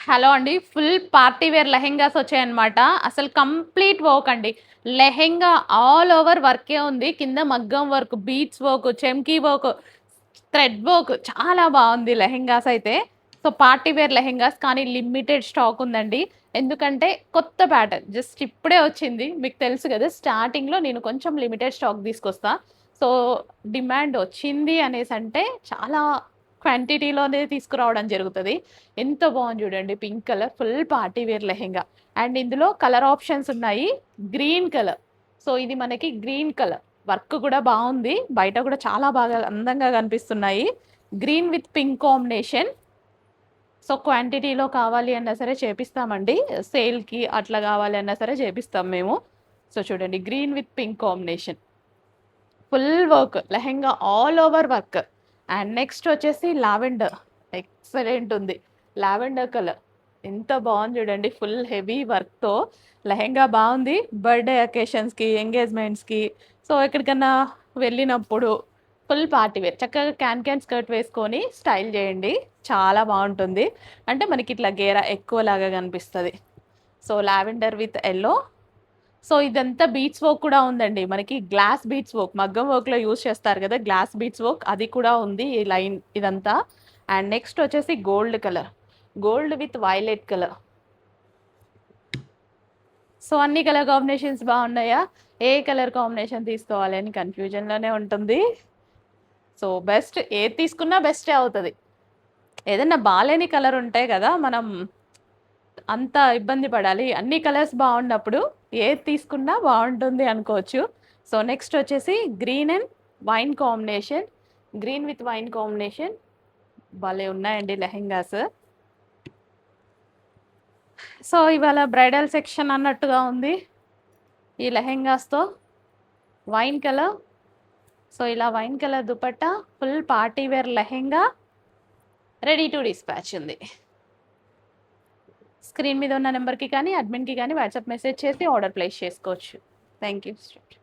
Hello అండి. Full party wear lehengas వచ్చాయన్నమాట. అసలు కంప్లీట్ వర్క్ అండి. లెహెంగా ఆల్ ఓవర్ వర్కే ఉంది. కింద మగ్గం వర్క్, బీడ్స్ వర్క్, చెమ్కీ వర్క్, థ్రెడ్ వర్క్ చాలా బావుంది లెహెంగాస్ అయితే. సో, పార్టీ వేర్ లెహెంగాస్ కానీ లిమిటెడ్ స్టాక్ ఉందండి. ఎందుకంటే కొత్త ప్యాటర్న్ జస్ట్ ఇప్పుడే వచ్చింది. మీకు తెలుసు గదా! స్టార్టింగ్‌లో నేను కొంచెం లిమిటెడ్ స్టాక్ తీసుకొస్తా. సో, డిమాండ్ వచ్చింది అనేసంటే చాలా క్వాంటిటీలోనే తీసుకురావడం జరుగుతది. ఎంత బాగుంది చూడండి. Pink colour full party wear lehenga. And ఇందులో కలర్ ఆప్షన్స్ ఉన్నాయి. Green colour. సో, ఇది మనకి గ్రీన్ కలర్. వర్క్ కూడా బావుంది. బయట కూడా చాలా బాగా అందంగా కనిపిస్తున్నాయి. Green with pink combination. So, క్వాంటిటీలో కావాలి అన్నా సరే చేపిస్తామండి. సేల్‌కి అట్లా కావాలి అన్నా సరే చేపిస్తాం మేము. సో, చూడండి green with pink combination. Full work. Lehenga all over work. And next వచ్చేసి లావెండర్. ఎక్సలెంట్ ఉంది. Lavender colour. ఎంత బావుంది చూడండి. ఫుల్ హెవీ వర్క్‌తో లెహెంగా బావుంది. బర్త్‌డే అకేషన్స్‌కి, ఎంగేజ్‌మెంట్స్‌కి సో, ఎక్కడికన్నా వెళ్ళినప్పుడు ఫుల్ పార్టీ వేర్. చక్కగా క్యాన్ స్కర్ట్ వేసుకొని స్టైల్ చేయండి. చాలా బావుంటుంది. అంటే మనకిట్లా గేరా ఎక్కువలాగా కనిపిస్తది. So, lavender with yellow. So, ఇదంతా బీట్స్ వర్క్ కూడా ఉందండి. మనకి గ్లాస్ బీట్స్ వర్క్ మగ్గం వర్క్‌లో యూజ్ చేస్తారు గదా! గ్లాస్ బీట్స్ వర్క్ అది కూడా ఉంది. ఈ లైన్ ఇదంతా. అండ్ నెక్స్ట్ వచ్చేసి gold colour. Gold with violet colour. So, అన్ని కలర్ కాంబినేషన్స్ బాగున్నాయా? ఏ కలర్ కాంబినేషన్ తీసుకోవాలి అని కన్‌ఫ్యూజన్‌లోనే ఉంటుంది. సో, బెస్ట్ ఏది తీసుకున్నా బెస్టే అవుతది. ఏదన్నా బాలేని కలర్ ఉంటే గదా! మనం అంత ఇబ్బంది పడాలి. అన్ని కలర్స్ బావున్నప్పుడు ఏది తీసుకున్నా బావుంటుంది అనుకోవచ్చు. సో, నెక్స్ట్ వచ్చేసి green and wine combination. Green with wine combination భలే ఉన్నాయండి లెహెంగాస్. సో, ఇవాళ బ్రైడల్ సెక్షన్ అన్నట్టుగా ఉంది. ఈ లెహెంగాస్‌తో వైన్ కలర్. సో, ఇలా wine colour dupatta full party wear lehenga ready to dispatch ఉంది. స్క్రీన్ మీద ఉన్న నంబర్‌కి కానీ, అడ్మిన్‌కి గానీ వాట్సాప్ మెసేజ్ చేసి ఆర్డర్ ప్లేస్ చేసుకోవచ్చు. Thank you.